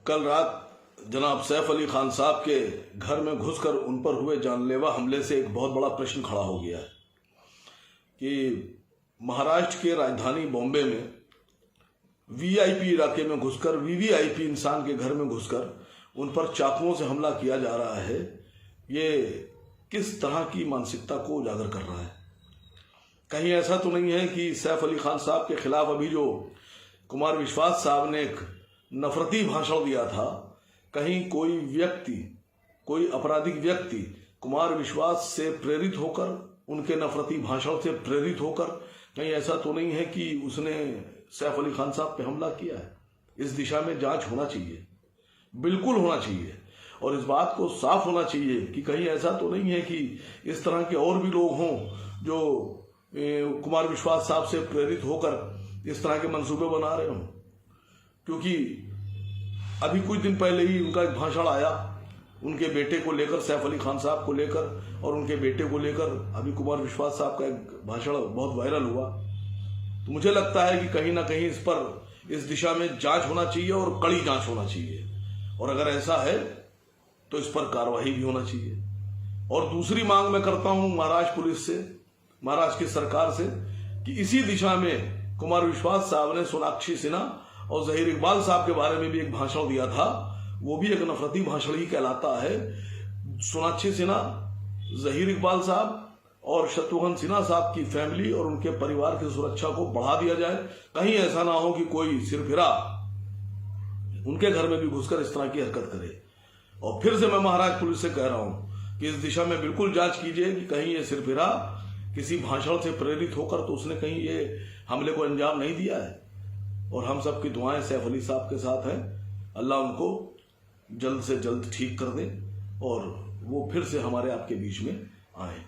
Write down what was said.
कल रात जनाब सैफ अली खान साहब के घर में घुसकर उन पर हुए जानलेवा हमले से एक बहुत बड़ा प्रश्न खड़ा हो गया है कि महाराष्ट्र के राजधानी बॉम्बे में वीआईपी इलाके में घुसकर वीवीआईपी इंसान के घर में घुसकर उन पर चाकुओं से हमला किया जा रहा है। ये किस तरह की मानसिकता को उजागर कर रहा है? कहीं ऐसा तो नहीं है कि सैफ अली खान साहब के खिलाफ अभी जो कुमार विश्वास साहब ने एक नफरती भाषण दिया था, कहीं कोई व्यक्ति, कोई आपराधिक व्यक्ति कुमार विश्वास से प्रेरित होकर, उनके नफरती भाषण से प्रेरित होकर, कहीं ऐसा तो नहीं है कि उसने सैफ अली खान साहब पे हमला किया है? इस दिशा में जांच होना चाहिए, बिल्कुल होना चाहिए, और इस बात को साफ होना चाहिए कि कहीं ऐसा तो नहीं है कि इस तरह के और भी लोग हों जो कुमार विश्वास साहब से प्रेरित होकर इस तरह के मंसूबे बना रहे हों। क्योंकि अभी कुछ दिन पहले ही उनका एक भाषण आया उनके बेटे को लेकर, सैफ अली खान साहब को लेकर और उनके बेटे को लेकर। अभी कुमार विश्वास साहब का एक भाषण बहुत वायरल हुआ। तो मुझे लगता है कि कहीं ना कहीं इस दिशा में जांच होना चाहिए और कड़ी जांच होना चाहिए, और अगर ऐसा है तो इस पर कार्रवाई भी होना चाहिए। और दूसरी मांग मैं करता हूं महाराष्ट्र पुलिस से, महाराष्ट्र की सरकार से, कि इसी दिशा में कुमार विश्वास साहब ने सोनाक्षी सिन्हा और जहीर इकबाल साहब के बारे में भी एक भाषण दिया था। वो भी एक नफरती भाषण ही कहलाता है। सोनाक्षी सिन्हा, जहीर इकबाल साहब और शत्रुघ्न सिन्हा साहब की फैमिली और उनके परिवार की सुरक्षा को बढ़ा दिया जाए। कहीं ऐसा ना हो कि कोई सिरफिरा उनके घर में भी घुसकर इस तरह की हरकत करे। और फिर से मैं महाराष्ट्र पुलिस से कह रहा हूं कि इस दिशा में बिल्कुल जांच कीजिए कि कहीं ये सिरफिरा किसी भाषण से प्रेरित होकर तो उसने कहीं ये हमले को अंजाम नहीं दिया है। और हम सब की दुआएं सैफ अली साहब के साथ हैं। अल्लाह उनको जल्द से जल्द ठीक कर दे और वो फिर से हमारे आपके बीच में आए।